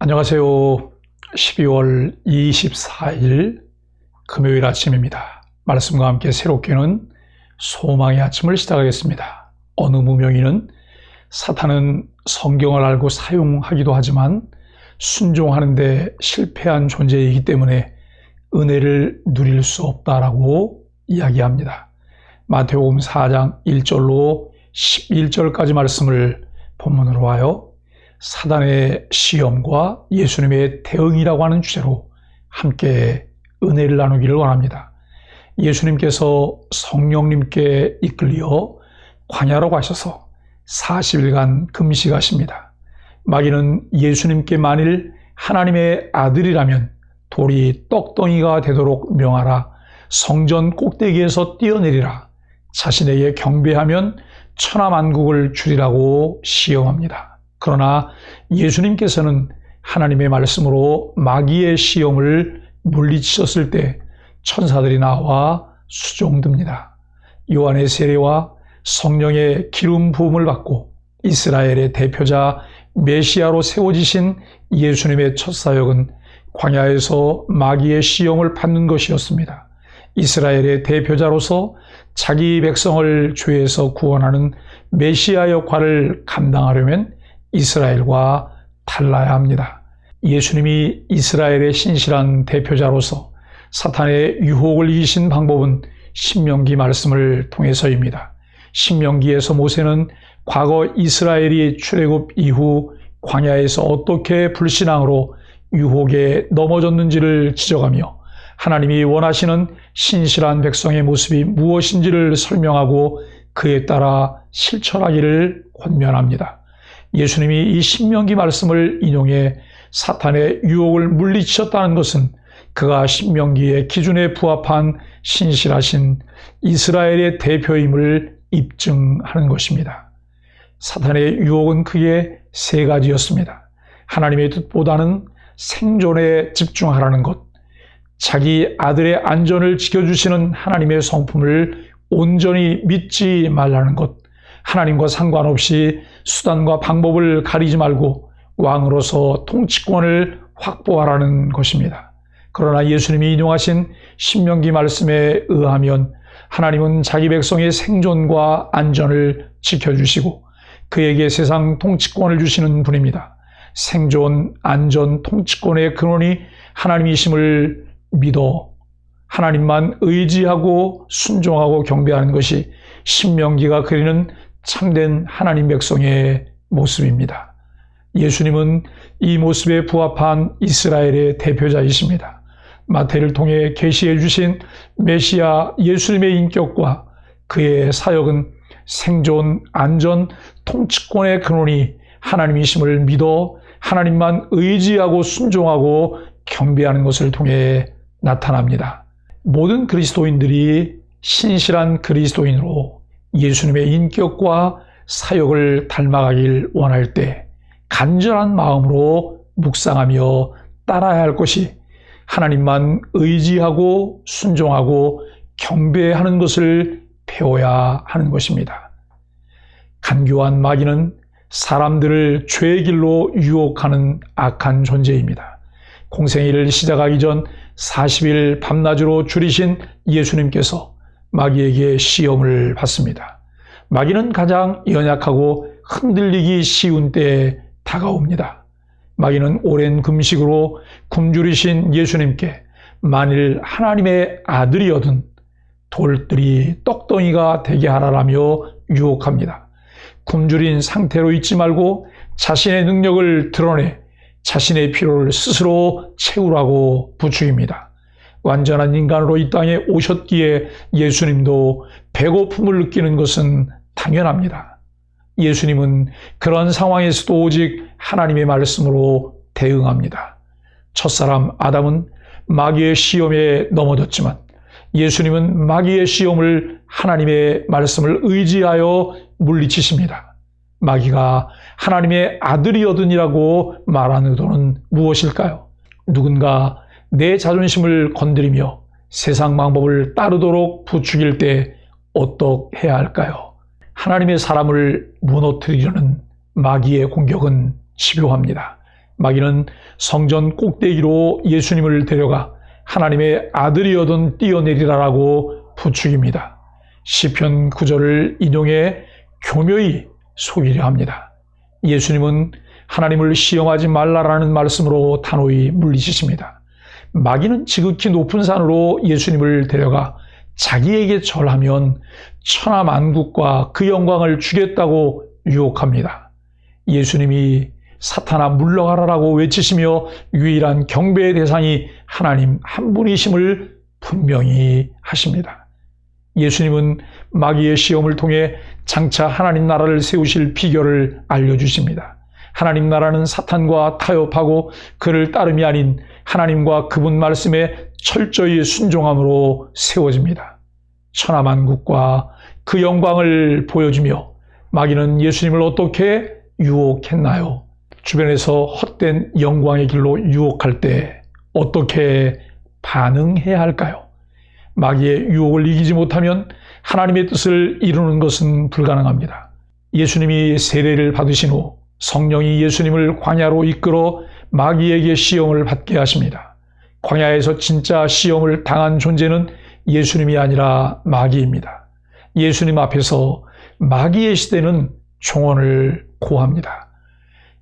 안녕하세요. 12월 24일 금요일 아침입니다. 말씀과 함께 새롭게 는 소망의 아침을 시작하겠습니다. 어느 무명인은 사탄은 성경을 알고 사용하기도 하지만 순종하는 데 실패한 존재이기 때문에 은혜를 누릴 수 없다라고 이야기합니다. 마태복음 4장 1절로 11절까지 말씀을 본문으로 하여 사단의 시험과 예수님의 대응이라고 하는 주제로 함께 은혜를 나누기를 원합니다. 예수님께서 성령님께 이끌려 광야로 가셔서 40일간 금식하십니다. 마귀는 예수님께 만일 하나님의 아들이라면 돌이 떡덩이가 되도록 명하라, 성전 꼭대기에서 뛰어내리라, 자신에게 경배하면 천하만국을 주리라고 시험합니다. 그러나 예수님께서는 하나님의 말씀으로 마귀의 시험을 물리치셨을 때 천사들이 나와 수종듭니다. 요한의 세례와 성령의 기름 부음을 받고 이스라엘의 대표자 메시아로 세워지신 예수님의 첫 사역은 광야에서 마귀의 시험을 받는 것이었습니다. 이스라엘의 대표자로서 자기 백성을 죄에서 구원하는 메시아 역할을 감당하려면 이스라엘과 달라야 합니다. 예수님이 이스라엘의 신실한 대표자로서 사탄의 유혹을 이기신 방법은 신명기 말씀을 통해서입니다. 신명기에서 모세는 과거 이스라엘이 출애굽 이후 광야에서 어떻게 불신앙으로 유혹에 넘어졌는지를 지적하며 하나님이 원하시는 신실한 백성의 모습이 무엇인지를 설명하고 그에 따라 실천하기를 권면합니다. 예수님이 이 신명기 말씀을 인용해 사탄의 유혹을 물리치셨다는 것은 그가 신명기의 기준에 부합한 신실하신 이스라엘의 대표임을 입증하는 것입니다. 사탄의 유혹은 크게 세 가지였습니다. 하나님의 뜻보다는 생존에 집중하라는 것, 자기 아들의 안전을 지켜주시는 하나님의 성품을 온전히 믿지 말라는 것, 하나님과 상관없이 수단과 방법을 가리지 말고 왕으로서 통치권을 확보하라는 것입니다. 그러나 예수님이 인용하신 신명기 말씀에 의하면 하나님은 자기 백성의 생존과 안전을 지켜주시고 그에게 세상 통치권을 주시는 분입니다. 생존, 안전, 통치권의 근원이 하나님이심을 믿어 하나님만 의지하고 순종하고 경배하는 것이 신명기가 그리는 참된 하나님 백성의 모습입니다. 예수님은 이 모습에 부합한 이스라엘의 대표자이십니다. 마태를 통해 계시해 주신 메시아 예수님의 인격과 그의 사역은 생존, 안전, 통치권의 근원이 하나님이심을 믿어 하나님만 의지하고 순종하고 경배하는 것을 통해 나타납니다. 모든 그리스도인들이 신실한 그리스도인으로 예수님의 인격과 사역을 닮아가길 원할 때 간절한 마음으로 묵상하며 따라야 할 것이 하나님만 의지하고 순종하고 경배하는 것을 배워야 하는 것입니다. 간교한 마귀는 사람들을 죄의 길로 유혹하는 악한 존재입니다. 공생애를 시작하기 전 40일 밤낮으로 줄이신 예수님께서 마귀에게 시험을 받습니다. 마귀는 가장 연약하고 흔들리기 쉬운 때에 다가옵니다. 마귀는 오랜 금식으로 굶주리신 예수님께 만일 하나님의 아들이어든 돌들이 떡덩이가 되게 하라라며 유혹합니다. 굶주린 상태로 있지 말고 자신의 능력을 드러내 자신의 필요를 스스로 채우라고 부추깁니다. 완전한 인간으로 이 땅에 오셨기에 예수님도 배고픔을 느끼는 것은 당연합니다. 예수님은 그런 상황에서도 오직 하나님의 말씀으로 대응합니다. 첫사람 아담은 마귀의 시험에 넘어졌지만 예수님은 마귀의 시험을 하나님의 말씀을 의지하여 물리치십니다. 마귀가 하나님의 아들이거든이라고 말하는 의도는 무엇일까요? 누군가 내 자존심을 건드리며 세상 방법을 따르도록 부추길 때 어떻게 해야 할까요? 하나님의 사람을 무너뜨리려는 마귀의 공격은 집요합니다. 마귀는 성전 꼭대기로 예수님을 데려가 하나님의 아들이어든 뛰어내리라라고 부추깁니다. 시편 9절을 인용해 교묘히 속이려 합니다. 예수님은 하나님을 시험하지 말라라는 말씀으로 단호히 물리치십니다. 마귀는 지극히 높은 산으로 예수님을 데려가 자기에게 절하면 천하만국과 그 영광을 주겠다고 유혹합니다. 예수님이 사탄아 물러가라라고 외치시며 유일한 경배의 대상이 하나님 한 분이심을 분명히 하십니다. 예수님은 마귀의 시험을 통해 장차 하나님 나라를 세우실 비결을 알려주십니다. 하나님 나라는 사탄과 타협하고 그를 따름이 아닌 하나님과 그분 말씀에 철저히 순종함으로 세워집니다. 천하만국과 그 영광을 보여주며 마귀는 예수님을 어떻게 유혹했나요? 주변에서 헛된 영광의 길로 유혹할 때 어떻게 반응해야 할까요? 마귀의 유혹을 이기지 못하면 하나님의 뜻을 이루는 것은 불가능합니다. 예수님이 세례를 받으신 후 성령이 예수님을 광야로 이끌어 마귀에게 시험을 받게 하십니다. 광야에서 진짜 시험을 당한 존재는 예수님이 아니라 마귀입니다. 예수님 앞에서 마귀의 시대는 총언을 고합니다.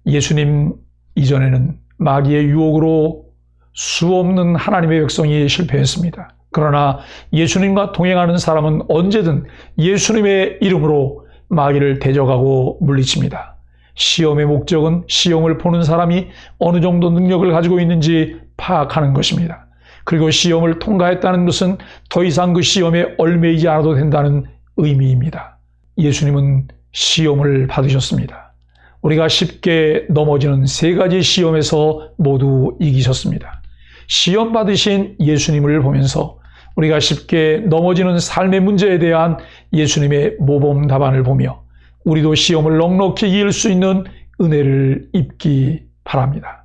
예수님 이전에는 마귀의 유혹으로 수없는 하나님의 백성이 실패했습니다. 그러나 예수님과 동행하는 사람은 언제든 예수님의 이름으로 마귀를 대적하고 물리칩니다. 시험의 목적은 시험을 보는 사람이 어느 정도 능력을 가지고 있는지 파악하는 것입니다. 그리고 시험을 통과했다는 것은 더 이상 그 시험에 얽매이지 않아도 된다는 의미입니다. 예수님은 시험을 받으셨습니다. 우리가 쉽게 넘어지는 세 가지 시험에서 모두 이기셨습니다. 시험 받으신 예수님을 보면서 우리가 쉽게 넘어지는 삶의 문제에 대한 예수님의 모범 답안을 보며 우리도 시험을 넉넉히 이길 수 있는 은혜를 입기 바랍니다.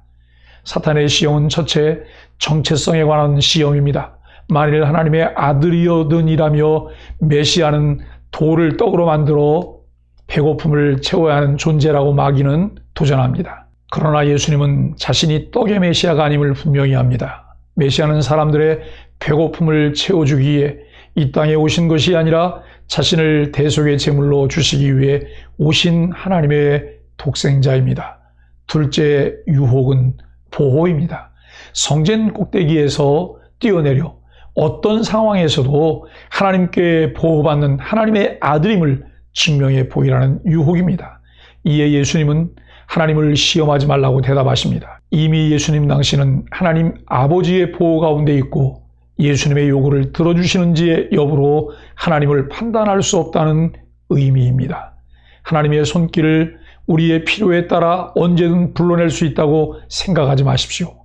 사탄의 시험은 첫째, 정체성에 관한 시험입니다. 만일 하나님의 아들이어든이라며 메시아는 돌을 떡으로 만들어 배고픔을 채워야 하는 존재라고 마귀는 도전합니다. 그러나 예수님은 자신이 떡의 메시아가 아님을 분명히 합니다. 메시아는 사람들의 배고픔을 채워주기 위해 이 땅에 오신 것이 아니라 자신을 대속의 제물로 주시기 위해 오신 하나님의 독생자입니다. 둘째 유혹은 보호입니다. 성전 꼭대기에서 뛰어내려 어떤 상황에서도 하나님께 보호받는 하나님의 아들임을 증명해 보이라는 유혹입니다. 이에 예수님은 하나님을 시험하지 말라고 대답하십니다. 이미 예수님 당시는 하나님 아버지의 보호 가운데 있고 예수님의 요구를 들어주시는지의 여부로 하나님을 판단할 수 없다는 의미입니다. 하나님의 손길을 우리의 필요에 따라 언제든 불러낼 수 있다고 생각하지 마십시오.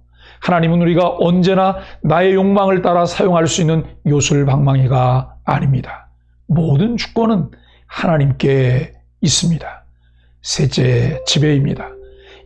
하나님은 우리가 언제나 나의 욕망을 따라 사용할 수 있는 요술방망이가 아닙니다. 모든 주권은 하나님께 있습니다. 셋째, 지배입니다.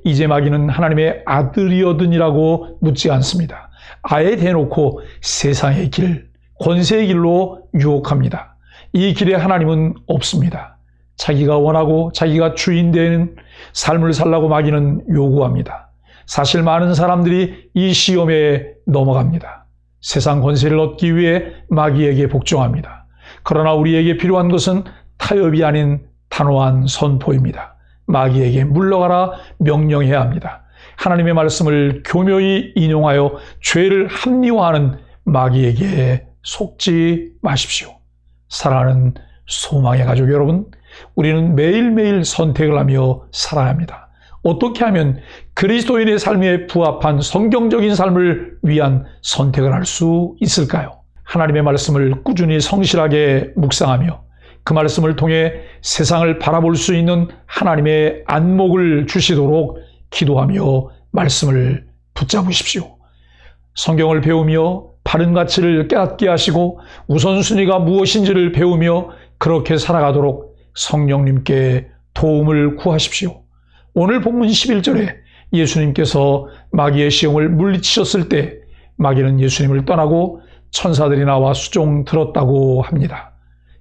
이제 마귀는 하나님의 아들이어든이라고 묻지 않습니다. 아예 대놓고 세상의 길, 권세의 길로 유혹합니다. 이 길에 하나님은 없습니다. 자기가 원하고 자기가 주인 되는 삶을 살라고 마귀는 요구합니다. 사실 많은 사람들이 이 시험에 넘어갑니다. 세상 권세를 얻기 위해 마귀에게 복종합니다. 그러나 우리에게 필요한 것은 타협이 아닌 단호한 선포입니다. 마귀에게 물러가라 명령해야 합니다. 하나님의 말씀을 교묘히 인용하여 죄를 합리화하는 마귀에게 속지 마십시오. 사랑하는 소망의 가족 여러분, 우리는 매일매일 선택을 하며 살아야 합니다. 어떻게 하면 그리스도인의 삶에 부합한 성경적인 삶을 위한 선택을 할 수 있을까요? 하나님의 말씀을 꾸준히 성실하게 묵상하며 그 말씀을 통해 세상을 바라볼 수 있는 하나님의 안목을 주시도록 기도하며 말씀을 붙잡으십시오. 성경을 배우며 바른 가치를 깨닫게 하시고 우선순위가 무엇인지를 배우며 그렇게 살아가도록 성령님께 도움을 구하십시오. 오늘 본문 11절에 예수님께서 마귀의 시험을 물리치셨을 때 마귀는 예수님을 떠나고 천사들이 나와 수종 들었다고 합니다.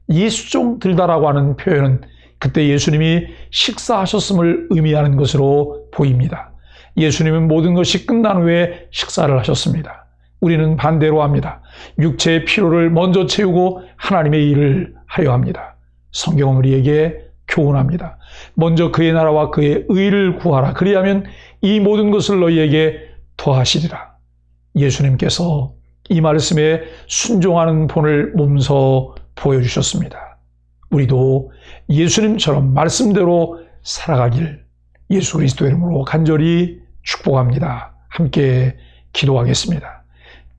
이 수종 들다라고 하는 표현은 그때 예수님이 식사하셨음을 의미하는 것으로 보입니다. 예수님은 모든 것이 끝난 후에 식사를 하셨습니다. 우리는 반대로 합니다. 육체의 피로를 먼저 채우고 하나님의 일을 하려 합니다. 성경은 우리에게 교훈합니다. 먼저 그의 나라와 그의 의를 구하라. 그리하면 이 모든 것을 너희에게 더하시리라. 예수님께서 이 말씀에 순종하는 본을 몸소 보여주셨습니다. 우리도 예수님처럼 말씀대로 살아가길 예수 그리스도의 이름으로 간절히 축복합니다. 함께 기도하겠습니다.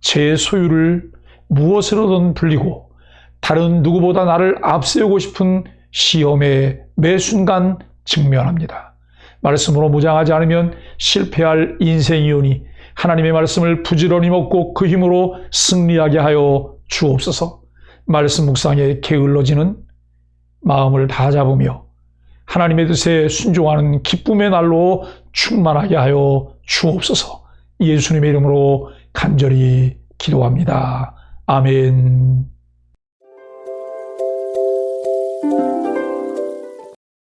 제 소유를 무엇으로든 불리고 다른 누구보다 나를 앞세우고 싶은 시험에 매 순간 직면합니다. 말씀으로 무장하지 않으면 실패할 인생이오니 하나님의 말씀을 부지런히 먹고 그 힘으로 승리하게 하여 주옵소서. 말씀 묵상에 게을러지는 마음을 다잡으며 하나님의 뜻에 순종하는 기쁨의 날로 충만하게 하여 주옵소서. 예수님의 이름으로 간절히 기도합니다. 아멘.